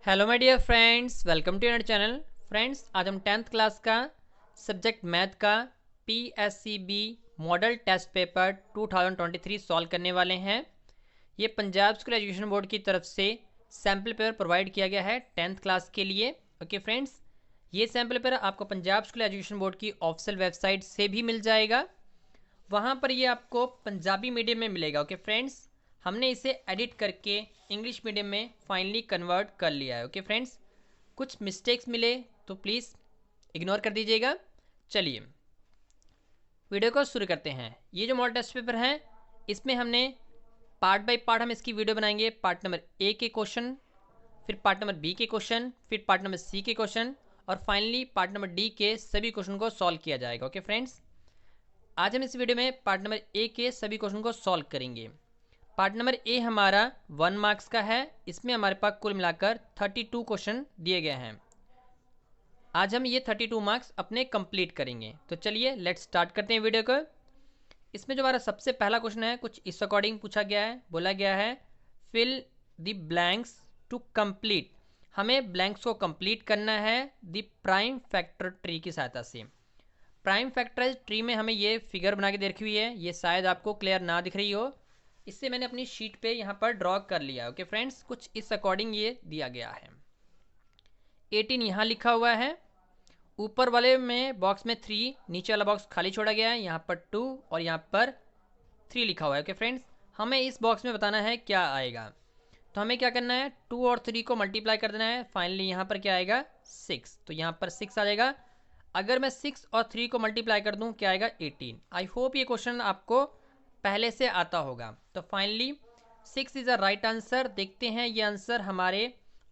Hello my dear friends, welcome to your channel. Friends, आज हम 10th class का subject math का PSCB model test paper 2023 solve करने वाले हैं। ये पंजाब स्कूल एजुकेशन बोर्ड की तरफ से सैम्पल पेपर प्रोवाइड किया गया है 10th क्लास के लिए। ओके फ्रेंड्स, ये सैम्पल पेपर आपको पंजाब स्कूल एजुकेशन बोर्ड की ऑफिशियल वेबसाइट से भी मिल जाएगा। वहाँ पर ये आपको पंजाबी मीडियम में मिलेगा। ओके फ्रेंड्स, हमने इसे एडिट करके इंग्लिश मीडियम में फाइनली कन्वर्ट कर लिया है। ओके फ्रेंड्स, कुछ मिस्टेक्स मिले तो प्लीज़ इग्नोर कर दीजिएगा। चलिए वीडियो को शुरू करते हैं। ये जो मॉडल टेस्ट पेपर है, इसमें हमने पार्ट बाय पार्ट हम इसकी वीडियो बनाएंगे। पार्ट नंबर ए के क्वेश्चन, फिर पार्ट नंबर बी के क्वेश्चन, फिर पार्ट नंबर सी के क्वेश्चन और फाइनली पार्ट नंबर डी के सभी क्वेश्चन को सॉल्व किया जाएगा। ओके फ्रेंड्स, आज हम इस वीडियो में पार्ट नंबर ए के सभी क्वेश्चन को सॉल्व करेंगे। पार्ट नंबर ए हमारा 1 मार्क्स का है। इसमें हमारे पास कुल मिलाकर 32 क्वेश्चन दिए गए हैं। आज हम ये 32 मार्क्स अपने कंप्लीट करेंगे। तो चलिए लेट्स स्टार्ट करते हैं वीडियो को। इसमें जो हमारा सबसे पहला क्वेश्चन है, कुछ इस अकॉर्डिंग पूछा गया है। बोला गया है fill the blanks to complete. हमें ब्लैंक्स को कंप्लीट करना है द प्राइम फैक्टर ट्री की सहायता से। प्राइम फैक्टराइज ट्री में हमें ये फिगर बना के दे रखी हुई है। ये शायद आपको क्लियर ना दिख रही हो, इससे मैंने अपनी शीट पे यहाँ पर ड्रॉ कर लिया। ओके फ्रेंड्स, कुछ इस अकॉर्डिंग ये दिया गया है। 18 यहाँ लिखा हुआ है। ऊपर वाले में बॉक्स में 3, नीचे वाला बॉक्स खाली छोड़ा गया है। यहाँ पर 2 और यहाँ पर 3 लिखा हुआ है। ओके फ्रेंड्स, हमें इस बॉक्स में बताना है क्या आएगा। तो हमें क्या करना है, 2 और 3 को मल्टीप्लाई कर देना है। फाइनली यहाँ पर क्या आएगा, 6। तो यहाँ पर 6 आ जाएगा। अगर मैं 6 और 3 को मल्टीप्लाई कर दूँ क्या आएगा, 18। आई होप ये क्वेश्चन आपको पहले से आता होगा। तो finally 6 is a right answer. देखते हैं ये आंसर हमारे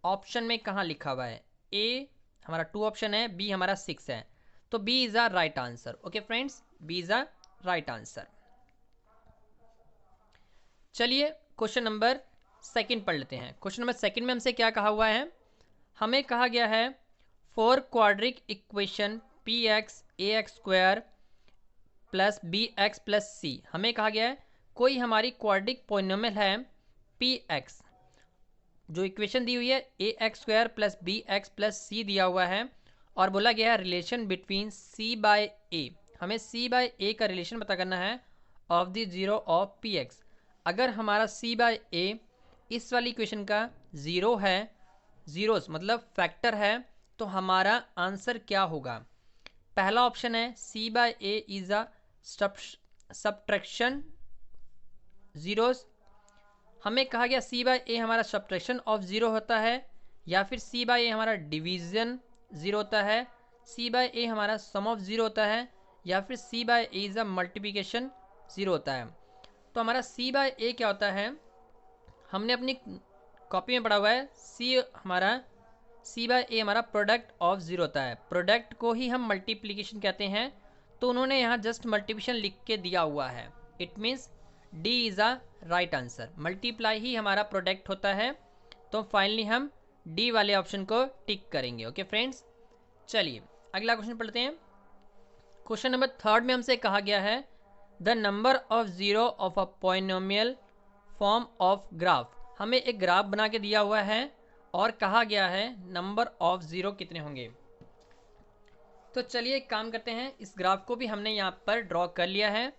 ऑप्शन में कहाँ लिखा हुआ है। ए हमारा 2 ऑप्शन है, बी हमारा 6 है, तो B is a right answer. Okay friends, B is a right answer. चलिए क्वेश्चन नंबर सेकंड पढ़ लेते हैं। क्वेश्चन नंबर सेकंड में हमसे क्या कहा हुआ है, हमें कहा गया है for quadratic equation P X A X square plus B X plus C. हमें कहा गया है कोई हमारी क्वाड्रिक पोलिनोमियल है पी एक्स, जो इक्वेशन दी हुई है A X square plus B X plus C दिया हुआ है, और बोला गया है relation between C by A. हमें सी बाय ए का रिलेशन पता करना है of the zero of P X. अगर हमारा सी बाय ए इस वाली इक्वेशन का ज़ीरो है, ज़ीरोस मतलब फैक्टर है, तो हमारा आंसर क्या होगा। पहला ऑप्शन है C by A is a subtraction zeros. हमें कहा गया सी बाय ए हमारा सब्ट्रैक्शन ऑफ ज़ीरो होता है, या फिर सी बाय ए हमारा डिवीज़न ज़ीरो होता है, सी बाय ए हमारा सम ऑफ ज़ीरो होता है, या फिर C by A is a multiplication zero होता है। तो हमारा सी बाय ए क्या होता है, हमने अपनी कॉपी में पढ़ा हुआ है सी बाय ए हमारा प्रोडक्ट ऑफ ज़ीरो होता है। प्रोडक्ट को ही हम मल्टीप्लिकेशन कहते हैं, तो उन्होंने यहाँ जस्ट मल्टीप्लिकेशन लिख के दिया हुआ है। It means D is a right answer. Multiply ही हमारा प्रोडक्ट होता है, तो फाइनली हम डी वाले ऑप्शन को टिक करेंगे। ओके फ्रेंड्स, चलिए अगला क्वेश्चन पढ़ते हैं। क्वेश्चन नंबर थर्ड में हमसे कहा गया है the number of zero of a polynomial form of graph. हमें एक ग्राफ बना के दिया हुआ है और कहा गया है नंबर ऑफ ज़ीरो कितने होंगे। तो चलिए एक काम करते हैं, इस ग्राफ को भी हमने यहाँ पर ड्रॉ कर लिया है।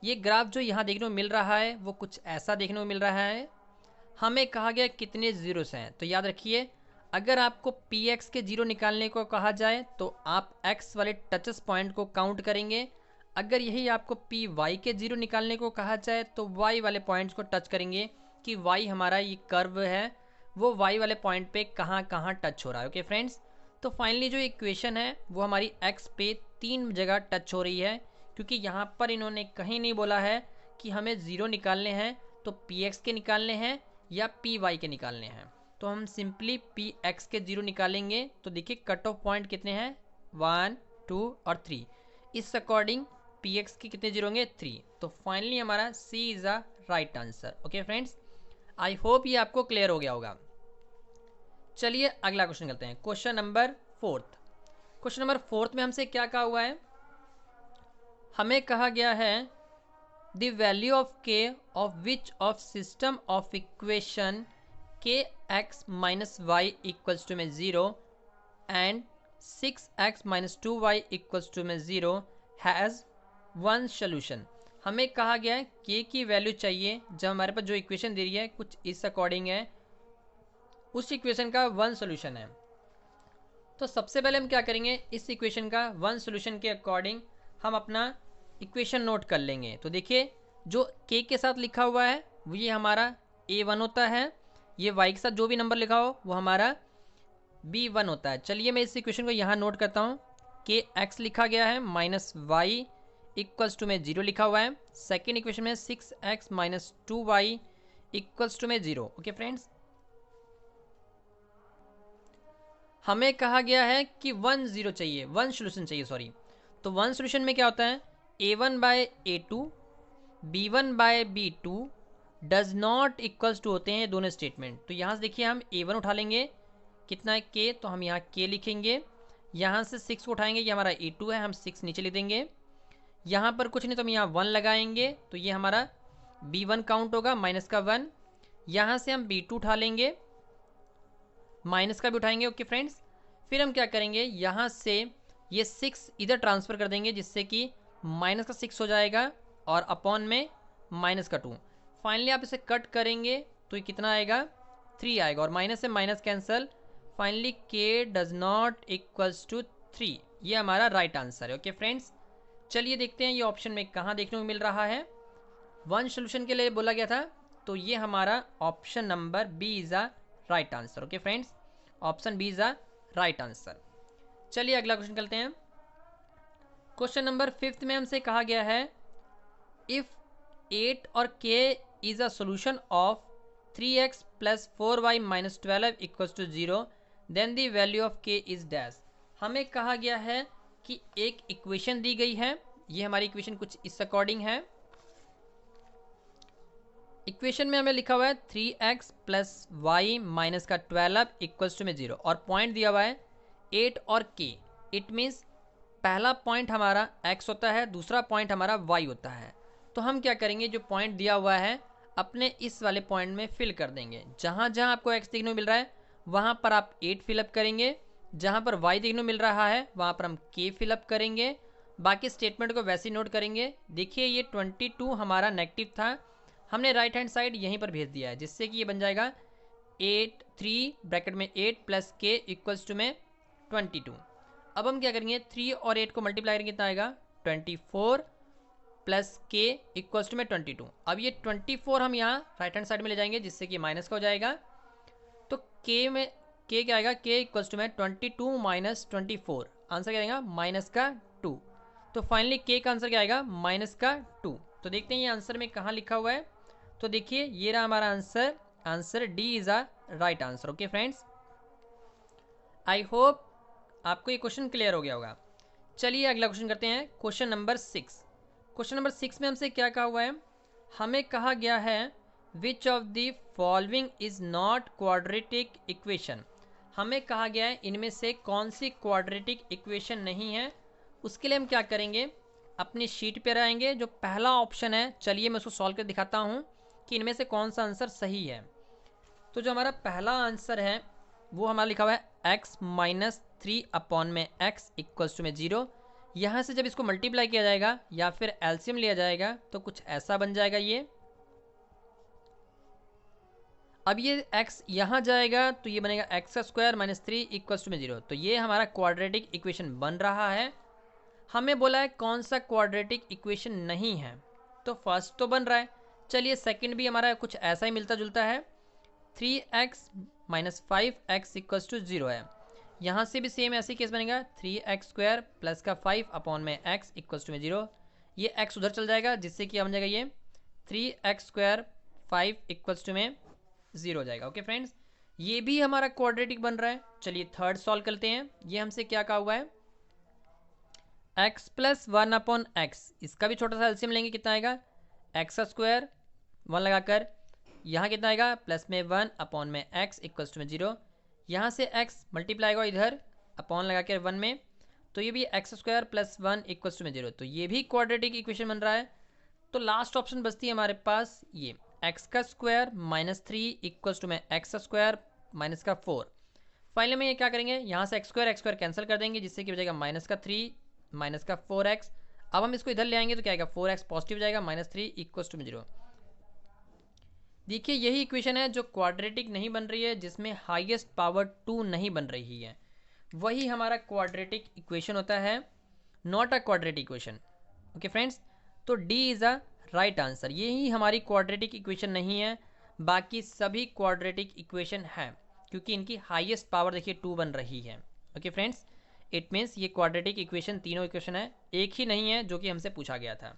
ये ग्राफ जो यहाँ देखने को मिल रहा है वो कुछ ऐसा देखने को मिल रहा है। हमें कहा गया कितने ज़ीरोस हैं, तो याद रखिए अगर आपको पी एक्स के ज़ीरो निकालने को कहा जाए तो आप एक्स वाले टचेस पॉइंट को काउंट करेंगे। अगर यही आपको पी वाई के ज़ीरो निकालने को कहा जाए तो वाई वाले पॉइंट्स को टच करेंगे कि वाई हमारा ये कर्व है, वो वाई वाले पॉइंट पे कहाँ कहाँ टच हो रहा है। ओके फ्रेंड्स, तो फाइनली जो इक्वेशन है वो हमारी एक्स पे 3 जगह टच हो रही है, क्योंकि यहाँ पर इन्होंने कहीं नहीं बोला है कि हमें ज़ीरो निकालने हैं तो पी एक्स के निकालने हैं या पी वाई के निकालने हैं। तो हम सिंपली पी एक्स के ज़ीरो निकालेंगे। तो देखिए कट ऑफ पॉइंट कितने हैं, 1 2 और 3। इस अकॉर्डिंग पी एक्स के कितने जीरो होंगे, 3। तो फाइनली हमारा C is a right answer. Okay friends, I hope ये आपको क्लियर हो गया होगा। चलिए अगला क्वेश्चन करते हैं। Question number fourth. Question number fourth में हमसे क्या कहा हुआ है, हमें कहा गया है the value of K of which of system of equation K X minus Y equals to में 0 and 6x minus 2y equals to में 0 हैज़ वन सोल्यूशन। हमें कहा गया है k की वैल्यू चाहिए जब हमारे पास जो इक्वेशन दे रही है कुछ इस अकॉर्डिंग है, उस इक्वेशन का वन सोल्यूशन है। तो सबसे पहले हम क्या करेंगे, इस इक्वेशन का वन सोल्यूशन के अकॉर्डिंग हम अपना इक्वेशन नोट कर लेंगे। तो देखिए जो k के साथ लिखा हुआ है वो ये हमारा a1 होता है, ये y के साथ जो भी नंबर लिखा हो वो हमारा b1 होता है। चलिए मैं इस इक्वेशन को यहाँ नोट करता हूँ। के x लिखा गया है माइनस वाई इक्वल्स टू में 0 लिखा हुआ है। सेकेंड इक्वेशन में 6x minus 2y equals to में 0। ओके फ्रेंड्स, हमें कहा गया है कि वन सोल्यूशन चाहिए सॉरी। तो वन सोल्यूशन में क्या होता है, a1 by a2 b1 by b2 does not equals to होते हैं दोनों स्टेटमेंट। तो यहाँ से देखिए हम a1 उठा लेंगे, कितना है k, तो हम यहाँ k लिखेंगे। यहाँ से 6 को उठाएंगे, ये हमारा a2 है, हम 6 नीचे लिख देंगे। यहाँ पर कुछ नहीं तो हम यहाँ 1 लगाएंगे, तो ये हमारा b1 काउंट होगा माइनस का 1। यहाँ से हम b2 उठा लेंगे, माइनस का भी उठाएंगे। ओके फ्रेंड्स, फिर हम क्या करेंगे, यहाँ से ये 6 इधर ट्रांसफ़र कर देंगे जिससे कि माइनस का 6 हो जाएगा और अपॉन में माइनस का 2। फाइनली आप इसे कट करेंगे तो ये कितना आएगा, 3 आएगा और माइनस से minus cancel. Finally k does not equals to 3, ये हमारा राइट आंसर है। ओके फ्रेंड्स, चलिए देखते हैं ये ऑप्शन में कहाँ देखने को मिल रहा है। वन सोल्यूशन के लिए बोला गया था, तो ये हमारा option number B is a right answer. Okay friends, option B is a right answer. चलिए अगला क्वेश्चन करते हैं। क्वेश्चन नंबर 5 में हमसे कहा गया है इफ़ 8 और k is a solution of 3x plus 4y minus 12 equals to 0 then the value of k is dash. हमें कहा गया है कि एक इक्वेशन दी गई है, ये हमारी इक्वेशन कुछ इस अकॉर्डिंग है। इक्वेशन में हमें लिखा हुआ है 3x प्लस वाई माइनस का 12 इक्वल्स टू में 0 और पॉइंट दिया हुआ है 8 और k। इट मीन्स पहला पॉइंट हमारा x होता है, दूसरा पॉइंट हमारा y होता है। तो हम क्या करेंगे, जो पॉइंट दिया हुआ है अपने इस वाले पॉइंट में फिल कर देंगे। जहाँ जहाँ आपको x देखने को मिल रहा है वहाँ पर आप 8 फिलअप करेंगे, जहाँ पर y देखने को मिल रहा है वहाँ पर हम k फिलअप करेंगे। बाकी स्टेटमेंट को वैसे ही नोट करेंगे। देखिए ये 22 हमारा नेगेटिव था, हमने राइट हैंड साइड यहीं पर भेज दिया है जिससे कि ये बन जाएगा 3 ब्रैकेट में 8 प्लस k इक्वल्स टू में 22। अब हम क्या करेंगे, 3 और 8 को मल्टीप्लाई करेंगे, कितना आएगा 24 प्लस k इक्वल्स टू में 22। अब ये 24 हम यहाँ राइट हैंड साइड में ले जाएंगे जिससे कि माइनस का हो जाएगा। तो k में k क्या आएगा, k इक्वल्स टू में 22 माइनस 24, आंसर क्या आएगा माइनस का 2। तो फाइनली k का आंसर क्या आएगा, माइनस का 2। तो देखते हैं ये आंसर में कहाँ लिखा हुआ है। तो देखिए ये रहा हमारा answer, answer D is a right answer. Okay friends, I hope आपको ये क्वेश्चन क्लियर हो गया होगा। चलिए अगला क्वेश्चन करते हैं, क्वेश्चन नंबर 6। क्वेश्चन नंबर 6 में हमसे क्या कहा हुआ है, हमें कहा गया है which of the following is not quadratic equation. हमें कहा गया है इनमें से कौन सी क्वाड्रेटिक इक्वेशन नहीं है। उसके लिए हम क्या करेंगे, अपनी शीट पर आएंगे, जो पहला ऑप्शन है चलिए मैं उसको सॉल्व कर दिखाता हूँ कि इनमें से कौन सा आंसर सही है। तो जो हमारा पहला आंसर है वो हमारा लिखा हुआ है x माइनस 3 अपॉन में x इक्वल्स टू में 0। यहाँ से जब इसको मल्टीप्लाई किया जाएगा या फिर एलसीएम लिया जाएगा तो कुछ ऐसा बन जाएगा ये। अब ये x यहाँ जाएगा तो ये बनेगा x square minus 3 equals to में 0। तो ये हमारा क्वाड्रेटिक इक्वेशन बन रहा है। हमें बोला है कौन सा क्वाड्रेटिक इक्वेशन नहीं है, तो फर्स्ट तो बन रहा है। चलिए सेकंड भी हमारा कुछ ऐसा ही मिलता जुलता है, 3x minus 5x equals to 0 है। यहाँ से भी सेम ऐसे केस बनेगा, 3x स्क्वायर प्लस का 5 अपॉन में x इक्वल्स टू में 0। ये x उधर चल जाएगा जिससे कि बन जाएगा ये 3x स्क्वायर 5 इक्वल्स टू में 0 हो जाएगा। ओके फ्रेंड्स, ये भी हमारा क्वाड्रेटिक बन रहा है। चलिए थर्ड सॉल्व करते हैं। ये हमसे क्या कहा हुआ है, x प्लस 1 अपॉन एक्स, इसका भी छोटा सा एलसीएम लेंगे, कितना आएगा एक्स स्क्वायर 1 लगाकर, यहाँ कितना आएगा प्लस में 1 अपॉन में x इक्वल्स टू में 0। यहाँ से x मल्टीप्लाई होगा इधर अपॉन लगा कर 1 में, तो ये भी x square plus 1 equals to में 0। तो ये भी क्वाड्रेटिक इक्वेशन बन रहा है। तो लास्ट ऑप्शन बचती है हमारे पास ये एक्स का स्क्वायर माइनस 3 इक्वल्स टू में एक्स स्क्वायर माइनस का 4। फाइनली में ये क्या करेंगे, यहाँ से एक्स स्क्वायर कैंसिल कर देंगे, जिससे कि हो जाएगा माइनस का 3 माइनस का 4x। अब हम इसको इधर ले आएंगे तो क्या आएगा, 4x पॉजिटिव जाएगा, माइनस 3 इक्वल्स टू में 0। देखिए यही इक्वेशन है जो क्वाड्रेटिक नहीं बन रही है, जिसमें हाईएस्ट पावर 2 नहीं बन रही है, वही हमारा क्वाड्रेटिक इक्वेशन होता है, not a quadratic equation. Okay friends, तो D is a right answer. यही हमारी क्वाड्रेटिक इक्वेशन नहीं है, बाकी सभी क्वाड्रेटिक इक्वेशन है, क्योंकि इनकी हाईएस्ट पावर देखिए 2 बन रही है। ओके फ्रेंड्स, इट मीन्स ये क्वाड्रेटिक इक्वेशन तीनों इक्वेशन है, एक ही नहीं है जो कि हमसे पूछा गया था।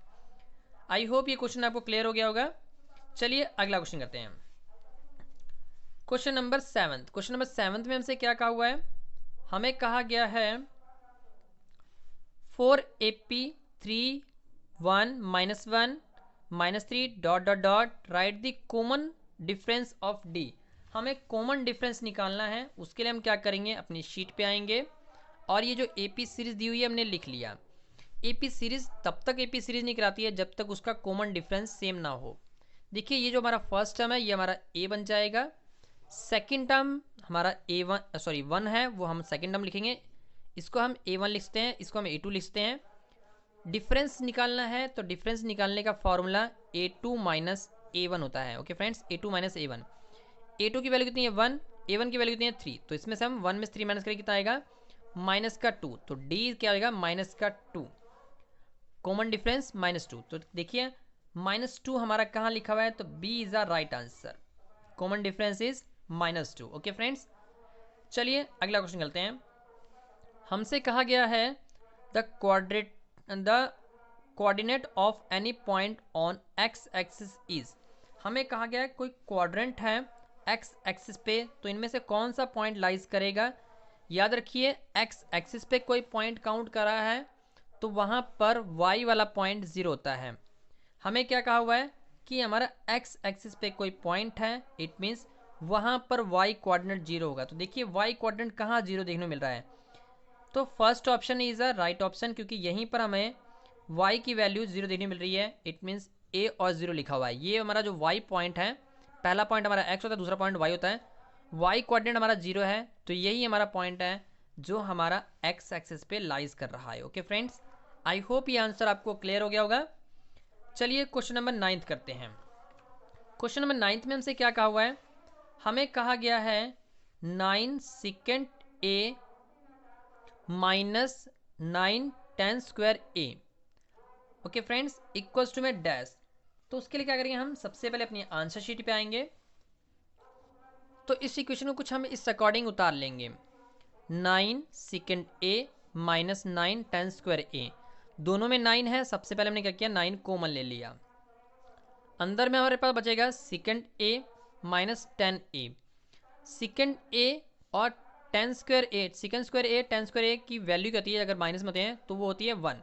आई होप ये क्वेश्चन आपको क्लियर हो गया होगा। चलिए अगला क्वेश्चन करते हैं, क्वेश्चन नंबर 7। क्वेश्चन नंबर 7 में हमसे क्या कहा हुआ है, हमें कहा गया है 4AP3 1 -1 -3 dot dot dot right the common difference of D. हमें कॉमन डिफरेंस निकालना है, उसके लिए हम क्या करेंगे, अपनी शीट पे आएंगे और ये जो एपी सीरीज दी हुई है हमने लिख लिया। एपी सीरीज तब तक एपी सीरीज नहीं कराती है जब तक उसका कॉमन डिफरेंस सेम ना हो। देखिए ये जो हमारा फर्स्ट टर्म है ये हमारा ए बन जाएगा, सेकंड टर्म हमारा वन है, वो हम सेकंड टर्म लिखेंगे, इसको हम A1 लिखते हैं, इसको हम A2 लिखते हैं। डिफरेंस निकालना है तो डिफरेंस निकालने का फॉर्मूला A2 माइनस A1 होता है। Okay friends, A2 minus A1। A2 की वैल्यू कितनी है 1, A1 की वैल्यू कितनी है 3, तो इसमें से हम 1 में 3 माइनस करें कितना आएगा, माइनस का 2, तो D क्या आएगा माइनस का 2, कॉमन डिफरेंस -2। तो देखिए -2 हमारा कहाँ लिखा हुआ है, तो B is the right answer, common difference is -2। Okay friends, चलिए अगला क्वेश्चन करते हैं। हमसे कहा गया है the coordinate of any point on x axis is. हमें कहा गया है कोई क्वाड्रेंट है एक्स एक्सिस पे, तो इनमें से कौन सा पॉइंट लाइज करेगा। याद रखिए एक्स एक्सिस पे कोई पॉइंट काउंट कर रहा है तो वहाँ पर वाई वाला पॉइंट 0 होता है। हमें क्या कहा हुआ है कि हमारा एक्स एक्सिस पे कोई पॉइंट है, इट मीन्स वहाँ पर वाई कोऑर्डिनेट 0 होगा। तो देखिए वाई कोऑर्डिनेट कहाँ 0 देखने को मिल रहा है, तो first option is a right option, क्योंकि यहीं पर हमें y की वैल्यू 0 देखने मिल रही है। इट मीन्स a और 0 लिखा हुआ है। ये हमारा जो y पॉइंट है, पहला पॉइंट हमारा x होता है, दूसरा पॉइंट y होता है, y कोऑर्डिनेट हमारा 0 है, तो यही हमारा पॉइंट है जो हमारा x एक्सिस पे लाइज कर रहा है। ओके फ्रेंड्स, आई होप ये आंसर आपको क्लियर हो गया होगा। चलिए क्वेश्चन नंबर 9 करते हैं। क्वेश्चन नंबर 9 में हमसे क्या कहा हुआ है, हमें कहा गया है 9 second a minus 9 10 square a। Okay friends, equals to में डैश। तो उसके लिए क्या करेंगे, हम सबसे पहले अपनी आंसर शीट पे आएंगे, तो इस इक्वेशन को कुछ हम इस अकॉर्डिंग उतार लेंगे। 9 second a minus 9 10 square a, दोनों में 9 है, सबसे पहले हमने क्या किया 9 कॉमन ले लिया। अंदर में हमारे पास बचेगा second a minus 10a, second a और 10 स्क्वायर ए, सेकेंड स्क्वायर ए 10 स्क्वायर ए की वैल्यू क्या होती है, अगर माइनस में होते हैं तो वो होती है 1।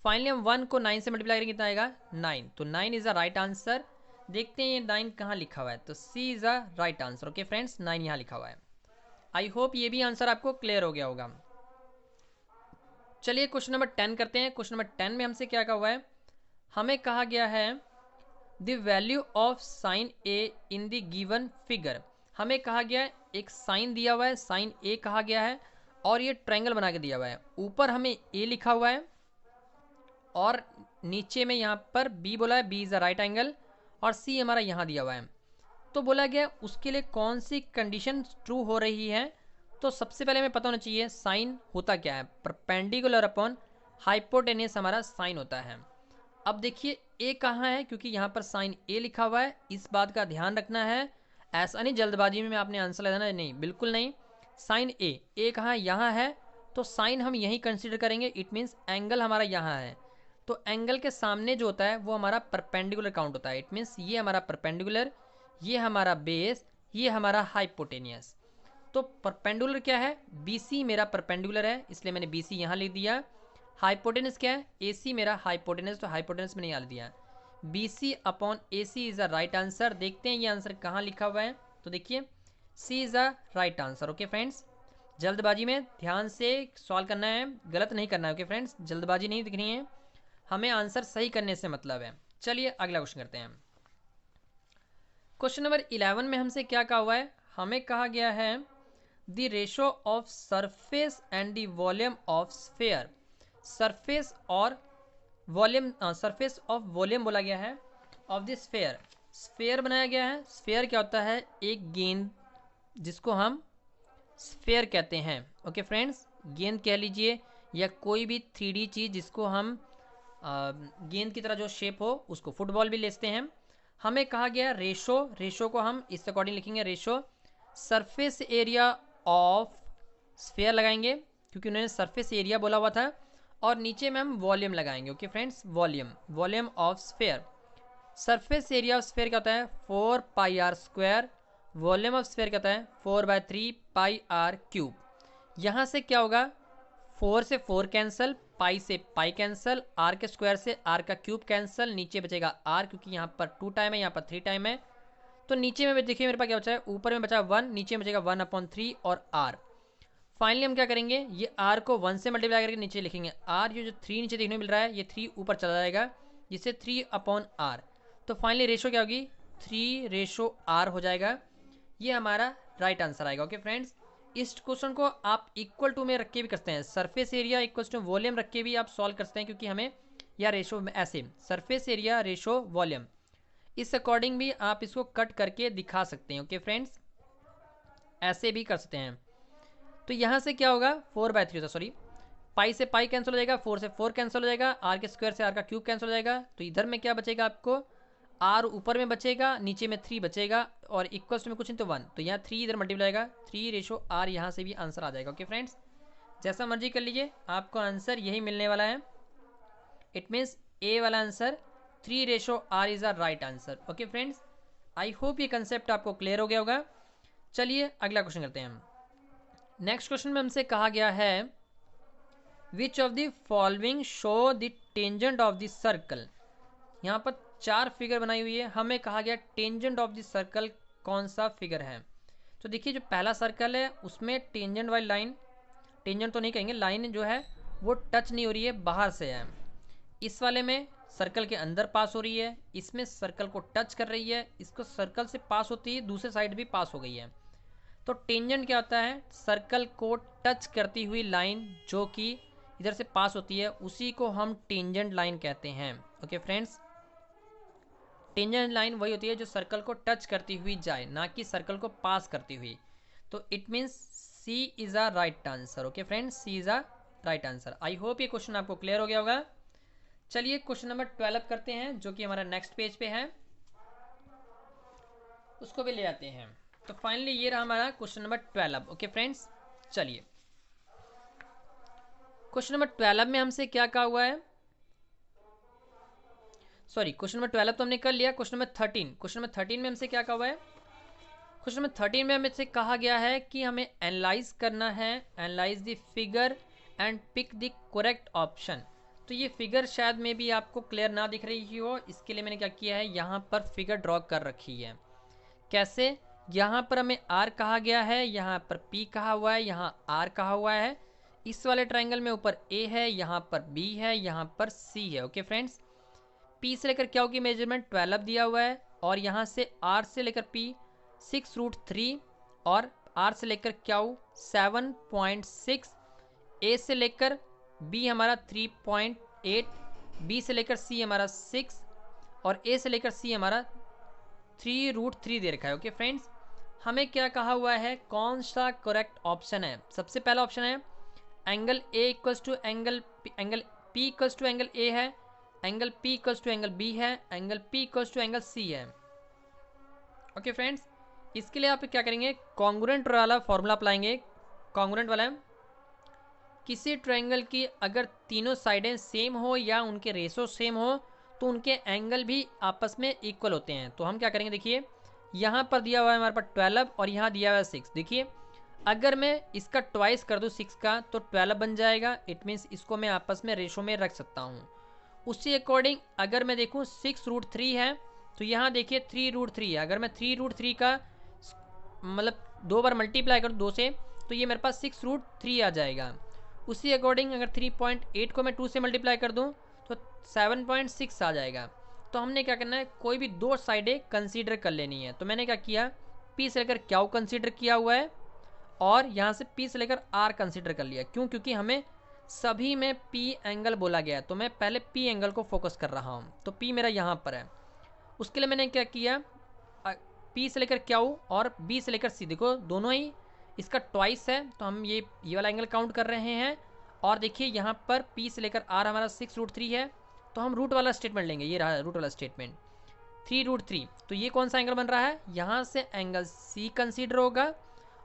फाइनली हम 1 को 9 से मल्टीप्लाई करेंगे कितना आएगा 9, तो 9 इज अ राइट आंसर। देखते हैं ये 9 कहाँ लिखा हुआ है, तो C is a right answer. Okay friends, 9 यहाँ लिखा हुआ है। आई होप ये भी आंसर आपको क्लियर हो गया होगा। चलिए क्वेश्चन नंबर 10 करते हैं। क्वेश्चन नंबर 10 में हमसे क्या कहा हुआ है, हमें कहा गया है the value of sine A in the given figure. हमें कहा गया है एक साइन दिया हुआ है, साइन ए कहा गया है, और ये ट्रायंगल बना के दिया हुआ है। ऊपर हमें ए लिखा हुआ है और नीचे में यहाँ पर बी बोला है, B is a right angle, और सी हमारा यहाँ दिया हुआ है। तो बोला गया उसके लिए कौन सी कंडीशन ट्रू हो रही है, तो सबसे पहले हमें पता होना चाहिए साइन होता क्या है, परपेंडिकुलर अपॉन हाइपोटेनियस हमारा साइन होता है। अब देखिए ए कहाँ है, क्योंकि यहाँ पर साइन ए लिखा हुआ है, इस बात का ध्यान रखना है। ऐसा नहीं जल्दबाजी में आपने आंसर लगाना, नहीं बिल्कुल नहीं। साइन ए कहाँ, यहाँ है, तो साइन हम यहीं कंसीडर करेंगे। इट मीन्स एंगल हमारा यहाँ है, तो एंगल के सामने जो होता है वो हमारा परपेंडिकुलर काउंट होता है। इट मीन्स ये हमारा परपेंडिकुलर, ये हमारा बेस, ये हमारा हाइपोटेनियस। तो परपेंडिकुलर क्या है, BC मेरा परपेंडिकुलर है, इसलिए मैंने BC यहाँ लिख दिया। हाइपोटेनस क्या है, AC मेरा हाइपोटेनस, तो हाइपोटेनस मैंने यहाँ लिख दिया। BC upon AC is a right answer. देखते हैं ये आंसर कहाँ लिखा हुआ है, तो देखिए C is a right answer. Okay friends, जल्दबाजी में ध्यान से सॉल्व करना है, गलत नहीं करना है। ओके फ्रेंड्स, जल्दबाजी नहीं दिखनी है, हमें आंसर सही करने से मतलब है। चलिए अगला क्वेश्चन करते हैं। क्वेश्चन नंबर 11 में हमसे क्या कहा हुआ है, हमें कहा गया है the ratio of surface and the volume of sphere. Surface और वॉल्यूम, सरफेस ऑफ वॉल्यूम बोला गया है ऑफ द स्फेयर। स्फेयर बनाया गया है। स्फेयर क्या होता है, एक गेंद जिसको हम स्फेयर कहते हैं। ओके फ्रेंड्स, गेंद कह लीजिए या कोई भी 3D चीज़ जिसको हम गेंद की तरह जो शेप हो उसको फुटबॉल भी लेते हैं। हमें कहा गया रेशो, रेशो को हम इस अकॉर्डिंग लिखेंगे, ratio surface area of sphere लगाएंगे क्योंकि उन्होंने सरफेस एरिया बोला हुआ था, और नीचे में हम वॉल्यूम लगाएंगे। Okay friends, volume, volume of sphere. Surface area of sphere क्या होता है 4 pi R square, volume of sphere क्या होता है 4/3 पाई आर क्यूब। यहाँ से क्या होगा, 4 से 4 कैंसिल, पाई से पाई कैंसिल, आर के स्क्वायर से आर का क्यूब कैंसिल, नीचे बचेगा आर क्योंकि यहाँ पर 2 टाइम है, यहाँ पर 3 टाइम है। तो नीचे में देखिए मेरे पास क्या बचा है, ऊपर में बचा 1, नीचे में बचेगा 1/3 और आर। फाइनली हम क्या करेंगे, ये आर को 1 से मल्टीप्लाई करके नीचे लिखेंगे आर, ये जो 3 नीचे देखने को मिल रहा है ये 3 ऊपर चला जाएगा, जिससे 3/r। तो फाइनली रेशो क्या होगी, 3:r हो जाएगा। ये हमारा राइट आंसर आएगा। ओके फ्रेंड्स, इस क्वेश्चन को आप इक्वल टू में रख के भी कर सकते हैं, surface area equal to volume रख के भी आप सॉल्व कर सकते हैं, क्योंकि हमें या रेशो ऐसे सरफेस एरिया रेशो वॉल्यूम, इस अकॉर्डिंग भी आप इसको कट करके दिखा सकते हैं। ओके फ्रेंड्स, ऐसे भी कर सकते हैं। तो यहाँ से क्या होगा 4/3 होता, सॉरी पाई से पाई कैंसिल हो जाएगा, 4 से 4 कैंसिल हो जाएगा, आर के स्क्वायर से आर का क्यूब कैंसिल हो जाएगा। तो इधर में क्या बचेगा आपको, आर ऊपर में बचेगा, नीचे में 3 बचेगा, और इक्वल्स में कुछ नहीं तो 1, तो यहाँ 3 इधर मल्टीप्लाई जाएगा, 3:r, यहाँ से भी आंसर आ जाएगा। ओके फ्रेंड्स, जैसा मर्जी कर लीजिए, आपको आंसर यही मिलने वाला है। इट मीन्स ए वाला answer 3:r is a right answer. Okay friends, I hope ये कंसेप्ट आपको क्लियर हो गया होगा। चलिए अगला क्वेश्चन करते हैं हम। नेक्स्ट क्वेश्चन में हमसे कहा गया है which of the following show the tangent of the circle. यहाँ पर 4 फिगर बनाई हुई है, हमें कहा गया टेंजेंट ऑफ द सर्कल कौन सा फिगर है। तो देखिए जो पहला सर्कल है उसमें टेंजेंट वाली लाइन, टेंजेंट तो नहीं कहेंगे, लाइन जो है वो टच नहीं हो रही है, बाहर से है। इस वाले में सर्कल के अंदर पास हो रही है, इसमें सर्कल को टच कर रही है, इसको सर्कल से पास होती है, दूसरे साइड भी पास हो गई है। तो टेंजेंट क्या होता है, सर्कल को टच करती हुई लाइन जो कि इधर से पास होती है, उसी को हम टेंजेंट लाइन कहते हैं। ओके फ्रेंड्स, टेंजेंट लाइन वही होती है जो सर्कल को टच करती हुई जाए, ना कि सर्कल को पास करती हुई। तो it means C is a right answer. Okay friends, C is a right answer. I hope ये क्वेश्चन आपको क्लियर हो गया होगा। चलिए क्वेश्चन नंबर 12 करते हैं, जो कि हमारा नेक्स्ट पेज पे है, उसको भी ले आते हैं। तो फाइनली ये रहा हमारा क्वेश्चन नंबर 12। ओके फ्रेंड्स, चलिए क्वेश्चन नंबर 12 में हमसे क्या कहा हुआ है, सॉरी क्वेश्चन नंबर 12 तो हमने कर लिया। क्वेश्चन नंबर 13, क्वेश्चन नंबर 13 में हमसे क्या कहा हुआ है, क्वेश्चन नंबर 13 में हमसे कहा गया है कि हमें एनालाइज करना है, analyse the figure and pick the correct option. तो ये फिगर शायद में भी आपको क्लियर ना दिख रही हो, इसके लिए मैंने क्या किया है, यहाँ पर फिगर ड्रॉ कर रखी है। कैसे, यहाँ पर हमें आर कहा गया है, यहाँ पर पी कहा हुआ है, यहाँ आर कहा हुआ है। इस वाले ट्राइंगल में ऊपर ए है, यहाँ पर बी है, यहाँ पर सी है। ओके फ्रेंड्स, पी से लेकर क्या होगी मेजरमेंट 12 दिया हुआ है, और यहाँ से आर से लेकर पी 6√3, और आर से लेकर क्या हो 7.6, ए से लेकर बी हमारा 3.8, बी से लेकर सी हमारा 6, और ए से लेकर सी हमारा 3√3 दे रखा है। ओके फ्रेंड्स, हमें क्या कहा हुआ है, कौन सा करेक्ट ऑप्शन है। सबसे पहला ऑप्शन है angle A equals to angle P equals to angle A है, angle P equals to angle B है, angle P equals to angle C है। ओके फ्रेंड्स, इसके लिए आप क्या करेंगे, कॉन्ग्रुएंट वाला फॉर्मूला अप्लाएंगे। कॉन्ग्रुएंट वाला किसी ट्रायंगल की अगर तीनों साइडें सेम हो या उनके रेशो सेम हो तो उनके एंगल भी आपस में इक्वल होते हैं। तो हम क्या करेंगे, देखिए यहाँ पर दिया हुआ है हमारे पास 12 और यहाँ दिया हुआ है 6। देखिए अगर मैं इसका ट्वाइस कर दूँ 6 का तो 12 बन जाएगा, इट मीन्स इसको मैं आपस में रेशो में रख सकता हूँ। उसी अकॉर्डिंग अगर मैं देखूँ 6√3 है तो यहाँ देखिए 3√3 है। अगर मैं 3√3 का मतलब 2 बार मल्टीप्लाई करूँ 2 से तो ये मेरे पास 6√3 आ जाएगा। उसी अकॉर्डिंग अगर 3.8 को मैं 2 से मल्टीप्लाई कर दूँ तो 7.6 आ जाएगा। तो हमने क्या करना है, कोई भी दो साइडें कंसीडर कर लेनी है। तो मैंने क्या किया, पी से लेकर क्यू कंसीडर किया हुआ है और यहाँ से पी से लेकर आर कंसीडर कर लिया। क्यों? क्योंकि हमें सभी में पी एंगल बोला गया है, तो मैं पहले पी एंगल को फोकस कर रहा हूँ। तो पी मेरा यहाँ पर है, उसके लिए मैंने क्या किया, पी से लेकर क्यू और बी से लेकर सी, देखो दोनों ही इसका ट्वाइस है, तो हम ये वाला एंगल काउंट कर रहे हैं। और देखिए यहाँ पर पी से लेकर आर हमारा 6√3 है, तो हम रूट वाला स्टेटमेंट लेंगे। ये रहा रूट वाला स्टेटमेंट, 3√3। तो ये कौन सा एंगल बन रहा है, यहाँ से एंगल सी कंसीडर होगा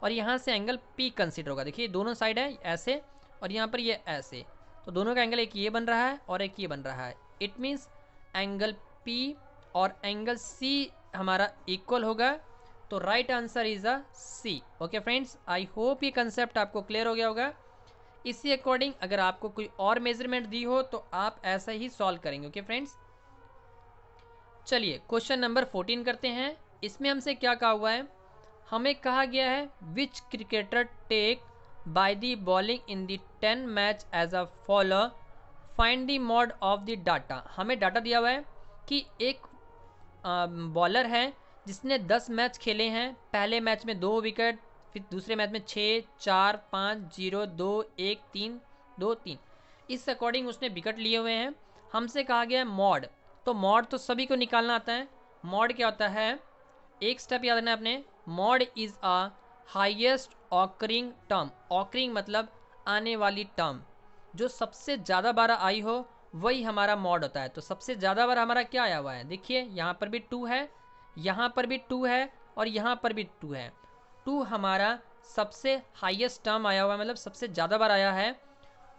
और यहाँ से एंगल पी कंसीडर होगा। देखिए दोनों साइड है ऐसे और यहाँ पर ये ऐसे, तो दोनों का एंगल एक ये बन रहा है और एक ये बन रहा है। इट मीन्स एंगल पी और एंगल सी हमारा इक्वल होगा। तो right answer is a C. Okay friends, I hope ये कंसेप्ट आपको क्लियर हो गया होगा। इसी अकॉर्डिंग अगर आपको कोई और मेजरमेंट दी हो तो आप ऐसा ही सॉल्व करेंगे। ओके फ्रेंड्स, चलिए क्वेश्चन नंबर 14 करते हैं। इसमें हमसे क्या कहा हुआ है, हमें कहा गया है which cricketer take by the bowling in the 10 match as a follower, find the mode of the data. हमें डाटा दिया हुआ है कि एक बॉलर है जिसने 10 मैच खेले हैं। पहले मैच में 2 विकेट, फिर दूसरे मैच में 6, 4, 5, 0, 2, 1, 3, 2, 3, इस अकॉर्डिंग उसने विकेट लिए हुए हैं। हमसे कहा गया है मॉड, तो मॉड तो सभी को निकालना आता है। मॉड क्या होता है, एक स्टेप याद रखना है अपने, mod is a highest occurring term. Occurring मतलब आने वाली टर्म, जो सबसे ज़्यादा बार आई हो वही हमारा मॉड होता है। तो सबसे ज़्यादा बार हमारा क्या आया हुआ है, देखिए यहाँ पर भी 2 है, यहाँ पर भी 2 है और यहाँ पर भी 2 है। 2 हमारा सबसे हाईएस्ट टर्म आया हुआ है, मतलब सबसे ज़्यादा बार आया है,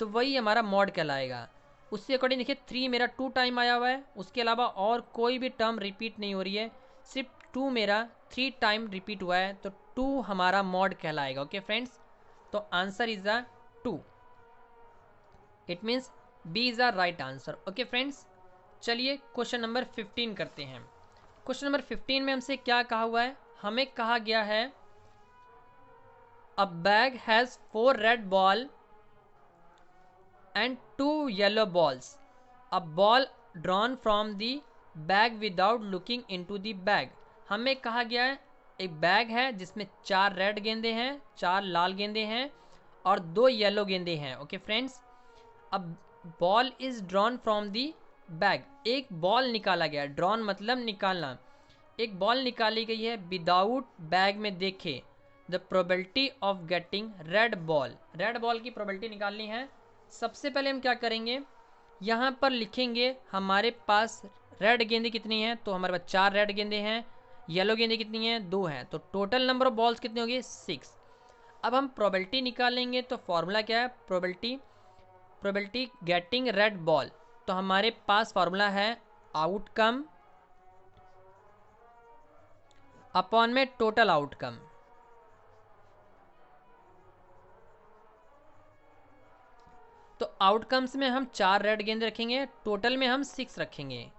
तो वही हमारा मॉड कहलाएगा। उसके अकॉर्डिंग देखिए 3 मेरा 2 टाइम आया हुआ है, उसके अलावा और कोई भी टर्म रिपीट नहीं हो रही है, सिर्फ 2 मेरा 3 टाइम रिपीट हुआ है, तो 2 हमारा मॉड कहलाएगा। ओके फ्रेंड्स, तो answer is a 2। It means B is a right answer. Okay friends, चलिए क्वेश्चन नंबर 15 करते हैं। क्वेश्चन नंबर 15 में हमसे क्या कहा हुआ है, हमें कहा गया है अ bag has 4 red ball and 2 yellow balls. A ball drawn from the bag without looking into the bag. हमें कहा गया है एक बैग है जिसमें 4 रेड गेंदे हैं, 4 लाल गेंदे हैं और 2 येलो गेंदे हैं। ओके फ्रेंड्स, अब ball is drawn from the bag, एक बॉल निकाला गया। ड्रॉन मतलब निकालना, एक बॉल निकाली गई है विदाउट बैग में। देखे the probability of getting red ball, red ball की प्रोबेबिलिटी निकालनी है। सबसे पहले हम क्या करेंगे, यहाँ पर लिखेंगे हमारे पास रेड गेंदे कितनी हैं, तो हमारे पास 4 रेड गेंदे हैं। येलो गेंदे कितनी हैं, 2 हैं, तो टोटल नंबर ऑफ बॉल्स कितनी होगी, 6। अब हम प्रोबेबिलिटी निकालेंगे, तो फॉर्मूला क्या है, प्रोबेबिलिटी गेटिंग रेड बॉल, तो हमारे पास फॉर्मूला है आउटकम अपॉन में टोटल आउटकम। तो आउटकम्स में हम 4 रेड गेंद रखेंगे, टोटल में हम 6 रखेंगे।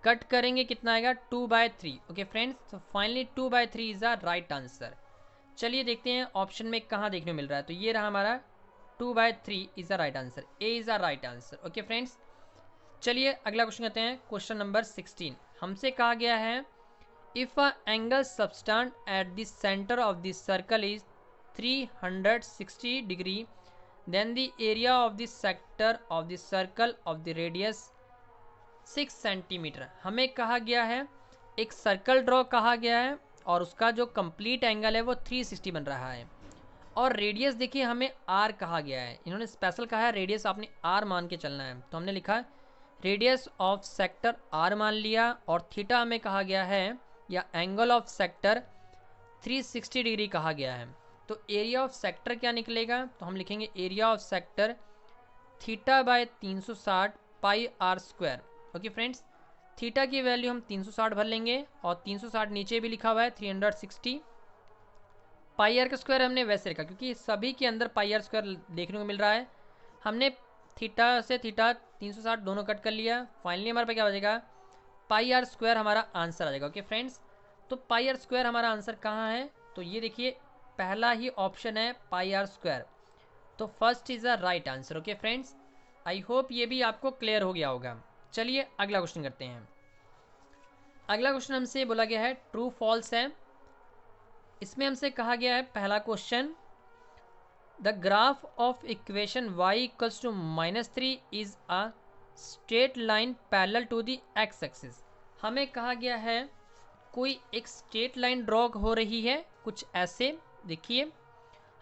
कट करेंगे कितना आएगा, 2/3। ओके फ्रेंड्स, तो finally 2/3 is the right answer. चलिए देखते हैं ऑप्शन में कहाँ देखने को मिल रहा है। तो ये रहा हमारा 2/3 is the right answer, A is the right answer. Okay friends, चलिए अगला क्वेश्चन करते हैं। क्वेश्चन नंबर 16 हमसे कहा गया है if a angle subtended at the centre of the circle is 360 degree, then the area of the sector of the circle of the radius 6 centimetre. हमें कहा गया है एक सर्कल ड्रॉ कहा गया है और उसका जो कंप्लीट एंगल है वो 360 बन रहा है, और रेडियस देखिए हमें आर कहा गया है। इन्होंने स्पेशल कहा है रेडियस आपने आर मान के चलना है, तो हमने लिखा रेडियस ऑफ सेक्टर आर मान लिया, और थीटा हमें कहा गया है या एंगल ऑफ सेक्टर 360 डिग्री कहा गया है। तो एरिया ऑफ सेक्टर क्या निकलेगा, तो हम लिखेंगे area of sector θ/360 pi R square. Okay friends, theta की वैल्यू हम 360 भर लेंगे और 360 नीचे भी लिखा हुआ है 360। पाई आर का स्क्वायर हमने वैसे रखा क्योंकि सभी के अंदर पाई आर स्क्वायर देखने को मिल रहा है। हमने थीटा से थीटा 360 दोनों कट कर लिया। फाइनली हमारे पास क्या बचेगा, पाई आर स्क्वायर हमारा आंसर आ जाएगा। ओके फ्रेंड्स, तो पाई आर स्क्वायर हमारा आंसर कहाँ है, तो ये देखिए पहला ही ऑप्शन है पाई आर स्क्वायर, तो first is a right answer. Okay friends, I hope ये भी आपको क्लियर हो गया होगा। चलिए अगला क्वेश्चन करते हैं। अगला क्वेश्चन हमसे बोला गया है ट्रू फॉल्स है। इसमें हमसे कहा गया है पहला question, the graph of equation y equals to -3 is a straight line parallel to the x axis. हमें कहा गया है कोई एक स्ट्रेट लाइन ड्रॉ हो रही है कुछ ऐसे। देखिए